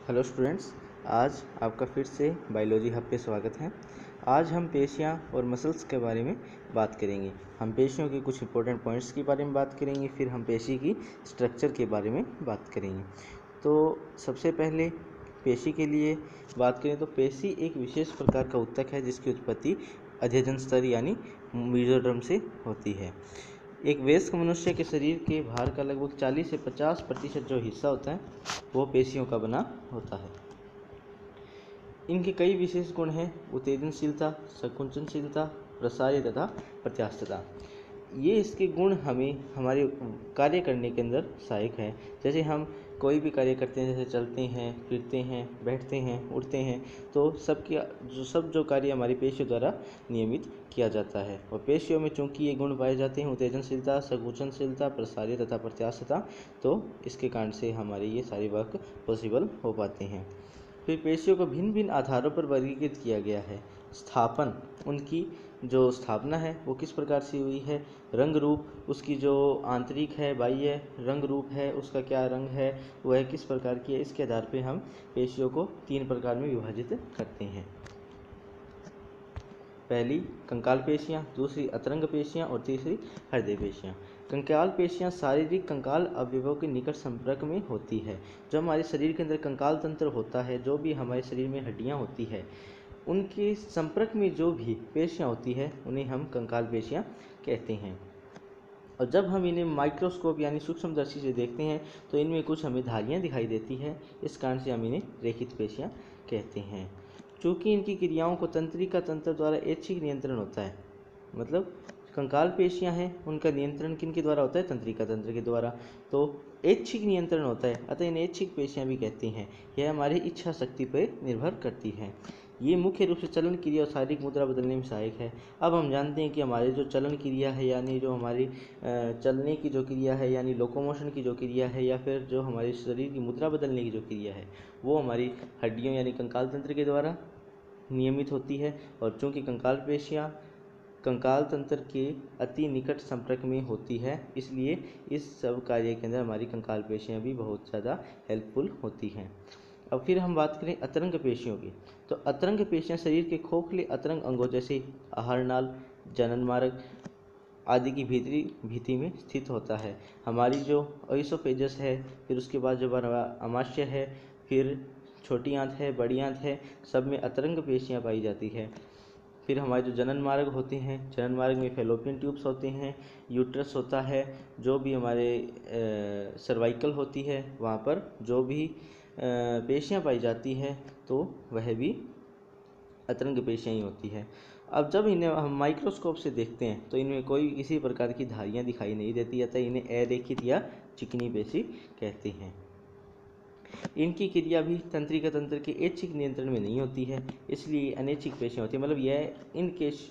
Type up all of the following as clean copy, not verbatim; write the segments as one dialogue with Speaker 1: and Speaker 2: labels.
Speaker 1: Hello students, आज आपका फिर से बायोलॉजी हब पे स्वागत है। आज हम पेशियाँ और मसल्स के बारे में बात करेंगे। हम पेशियों के कुछ इंपॉर्टेंट पॉइंट्स के बारे में बात करेंगे, फिर हम पेशी की स्ट्रक्चर के बारे में बात करेंगे। तो सबसे पहले पेशी के लिए बात करें तो पेशी एक विशेष प्रकार का ऊतक है जिसकी उत्पत्ति अध्ययन स्तर यानी मेसोडर्म से होती है। एक वयस्क मनुष्य के शरीर के भार का लगभग 40 से 50% जो हिस्सा होता है वो पेशियों का बना होता है। इनके कई विशेष गुण हैं: उत्तेजनशीलता, संकुचनशीलता, प्रसार्य तथा प्रत्यास्थता। ये इसके गुण हमें हमारे कार्य करने के अंदर सहायक है। जैसे हम कोई भी कार्य करते हैं, जैसे चलते हैं, फिरते हैं, बैठते हैं, उठते हैं, तो जो कार्य हमारी पेशियों द्वारा नियमित किया जाता है। और पेशियों में चूंकि ये गुण पाए जाते हैं, उत्तेजनशीलता, संकुचनशीलता, प्रसार्य तथा प्रत्यास्थता, तो इसके कारण से हमारे ये सारे वर्क पॉसिबल हो पाते हैं। फिर पेशियों को भिन्न भिन्न आधारों पर वर्गीकृत किया गया है। स्थापन, उनकी जो स्थापना है वो किस प्रकार से हुई है। रंग रूप, उसकी जो आंतरिक है, बाह्य रंग रूप है, उसका क्या रंग है, वह किस प्रकार की है। इसके आधार पर हम पेशियों को 3 प्रकार में विभाजित करते हैं। पहली कंकाल पेशियाँ, दूसरी अतरंग पेशियाँ और तीसरी हृदय पेशियाँ। कंकाल पेशियाँ शारीरिक कंकाल अवयवों के निकट संपर्क में होती है। जो हमारे शरीर के अंदर कंकाल तंत्र होता है, जो भी हमारे शरीर में हड्डियाँ होती है, उनके संपर्क में जो भी पेशियाँ होती है उन्हें हम कंकाल पेशियाँ कहते हैं। और जब हम इन्हें माइक्रोस्कोप यानी सूक्ष्मदर्शी से देखते हैं तो इनमें कुछ हमें धारियाँ दिखाई देती है। इस कारण से हम इन्हें रेखित पेशियाँ कहते हैं। चूँकि इनकी क्रियाओं को तंत्रिका तंत्र द्वारा ऐच्छिक नियंत्रण होता है, मतलब कंकाल पेशियाँ हैं, उनका नियंत्रण किन के द्वारा होता है, तंत्रिका तंत्र के द्वारा, तो ऐच्छिक नियंत्रण होता है, अतः इन्हें ऐच्छिक पेशियाँ भी कहते हैं। यह हमारी इच्छा शक्ति पर निर्भर करती है। ये मुख्य रूप से चलन क्रिया और शारीरिक मुद्रा बदलने में सहायक है। अब हम जानते हैं कि हमारे जो चलन क्रिया है, यानी जो हमारी चलने की जो क्रिया है, यानी लोकोमोशन की जो क्रिया है, या फिर जो हमारे शरीर की मुद्रा बदलने की जो क्रिया है, वो हमारी हड्डियों यानी कंकाल तंत्र के द्वारा नियमित होती है। और चूँकि कंकाल पेशियाँ कंकाल तंत्र के अति निकट संपर्क में होती है, इसलिए इस सब कार्य के अंदर हमारी कंकाल पेशियाँ भी बहुत ज़्यादा हेल्पफुल होती हैं। अब फिर हम बात करें अतरंग पेशियों की, तो अतरंग पेशियाँ शरीर के खोखले अतरंग अंगों जैसे आहारनाल, जनन मार्ग आदि की भीतरी भित्ति में स्थित होता है। हमारी जो ओइसोफेजस है, फिर उसके बाद जो हमारा आमाशय है, फिर छोटी आंत है, बड़ी आंत है, सब में अतरंग पेशियाँ पाई जाती है। फिर हमारे जो जनन मार्ग होते हैं, जनन मार्ग में फैलोपियन ट्यूब्स होते हैं, यूट्रस होता है, जो भी हमारे सर्वाइकल होती है, वहाँ पर जो भी पेशियाँ पाई जाती है तो वह भी अतरंग पेशियाँ ही होती है। अब जब इन्हें हम माइक्रोस्कोप से देखते हैं तो इनमें कोई किसी प्रकार की धारियाँ दिखाई नहीं देती, अतः इन्हें अरेखित या चिकनी पेशी कहते हैं। इनकी क्रिया भी तंत्रिका तंत्र के ऐच्छिक नियंत्रण में नहीं होती है, इसलिए अनैच्छिक पेशियाँ होती है। मतलब यह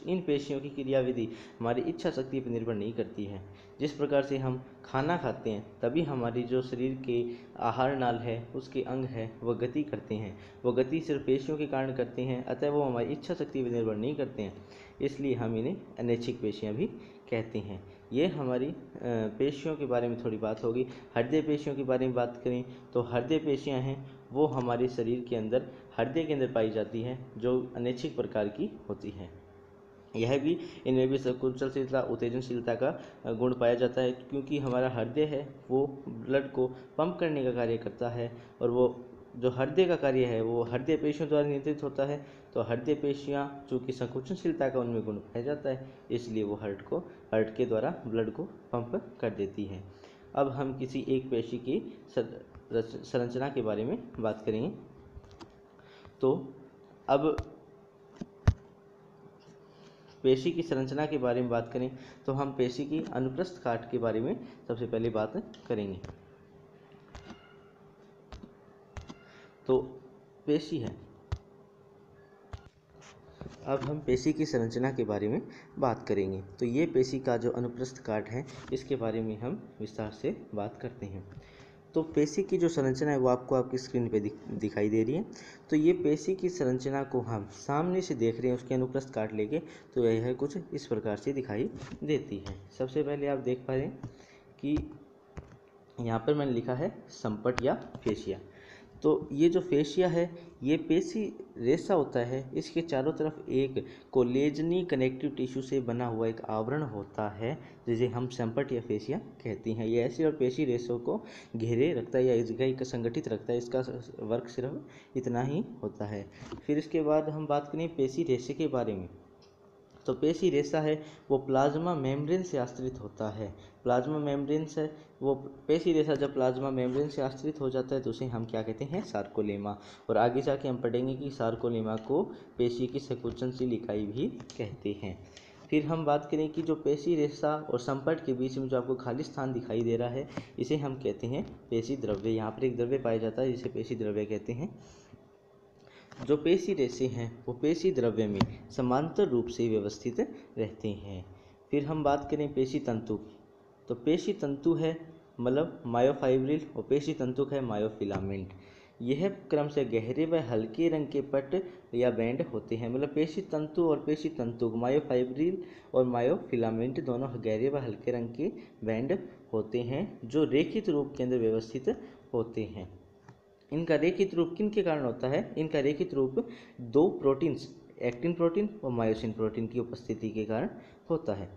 Speaker 1: इन पेशियों की क्रियाविधि हमारी इच्छा शक्ति पर निर्भर नहीं करती है। जिस प्रकार से हम खाना खाते हैं तभी हमारी जो शरीर के आहार नाल है, उसके अंग है, वह गति करते हैं। वह गति सिर्फ पेशियों के कारण करते हैं, अतः वो हमारी इच्छा शक्ति पर निर्भर नहीं करते हैं, इसलिए हम इन्हें अनैच्छिक पेशियाँ भी कहते हैं। ये हमारी पेशियों के बारे में थोड़ी बात होगी। हृदय पेशियों के बारे में बात करें तो हृदय पेशियाँ हैं वो हमारे शरीर के अंदर हृदय के अंदर पाई जाती हैं, जो अनैच्छिक प्रकार की होती हैं। यह भी इनमें भी संकुचनशीलता, उत्तेजनशीलता का गुण पाया जाता है, क्योंकि हमारा हृदय है वो ब्लड को पंप करने का कार्य करता है, और वो जो हृदय का कार्य है वो हृदय पेशियों द्वारा नियंत्रित होता है। तो हृदय पेशियाँ चूँकि संकुचनशीलता का उनमें गुण पाया जाता है, इसलिए वो हार्ट के द्वारा ब्लड को पंप कर देती है। अब हम किसी एक पेशी की संरचना के बारे में बात करेंगे। तो अब पेशी की संरचना के बारे में बात करें तो हम पेशी की अनुप्रस्थ काट के बारे में सबसे पहले बात करेंगे। तो पेशी है, अब हम पेशी की संरचना के बारे में बात करेंगे। तो ये पेशी का जो अनुप्रस्थ काट है, इसके बारे में हम विस्तार से बात करते हैं। तो पेशी की जो संरचना है वो आपको आपकी स्क्रीन पे दिखाई दे रही है। तो ये पेशी की संरचना को हम सामने से देख रहे हैं उसके अनुप्रस्थ काट लेके, तो यह कुछ इस प्रकार से दिखाई देती है। सबसे पहले आप देख पा रहे हैं कि यहाँ पर मैंने लिखा है संपट या फेशिया। तो ये जो फेशिया है ये पेशी रेशा होता है, इसके चारों तरफ एक कोलेजनी कनेक्टिव टिश्यू से बना हुआ एक आवरण होता है जिसे हम संपट या फेशिया कहते हैं। ये ऐसे और पेशी रेशों को घेरे रखता है या इस जगह को संगठित रखता है। इसका वर्क सिर्फ इतना ही होता है। फिर इसके बाद हम बात करें पेशी रेशे के बारे में। तो पेशी रेशा है वो प्लाज्मा मेम्ब्रेन से आश्रित होता है। प्लाज्मा मेम्ब्रेन से वो पेशी रेशा जब प्लाज्मा मेम्ब्रेन से आश्रित हो जाता है तो उसे हम क्या कहते हैं, सार्कोलेमा। और आगे जाके हम पढ़ेंगे कि सार्कोलेमा को पेशी की संकुचनशील इकाई भी कहते हैं। फिर हम बात करें कि जो पेशी रेशा और संपट के बीच में जो आपको खाली स्थान दिखाई दे रहा है इसे हम कहते हैं पेशी द्रव्य। यहाँ पर एक द्रव्य पाया जाता है जिसे पेशी द्रव्य कहते हैं। जो पेशी रेशे हैं वो पेशी द्रव्य में समांतर रूप से व्यवस्थित रहते हैं। फिर हम बात करें पेशी तंतु। तो पेशी तंतु है मतलब मायोफाइब्रिल और पेशी तंतु है मायोफिलामेंट। यह क्रमशः गहरे व हल्के रंग के पट या बैंड होते हैं। मतलब पेशी तंतु और पेशी तंतु मायोफाइब्रिल और मायोफिलामेंट दोनों गहरे व हल्के रंग के बैंड होते हैं जो रेखित रूप के अंदर व्यवस्थित होते हैं। इनका रेखित रूप किन के कारण होता है? इनका रेखित रूप दो प्रोटीन्स एक्टिन प्रोटीन और मायोसिन प्रोटीन की उपस्थिति के कारण होता है।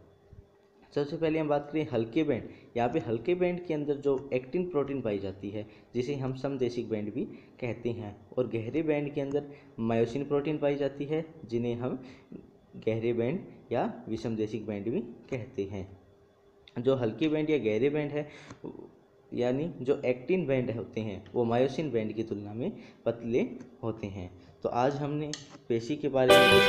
Speaker 1: सबसे पहले हम बात करें हल्के बैंड। यहाँ पे हल्के बैंड के अंदर जो एक्टिन प्रोटीन पाई जाती है जिसे हम समदेशिक बैंड भी कहते हैं, और गहरे बैंड के अंदर मायोसिन प्रोटीन पाई जाती है जिन्हें हम गहरे बैंड या विषमदेशिक बैंड भी कहते हैं। जो हल्के बैंड या गहरे बैंड है यानी जो एक्टिन बैंड होते हैं वो मायोसिन बैंड की तुलना में पतले होते हैं। तो आज हमने पेशी के बारे में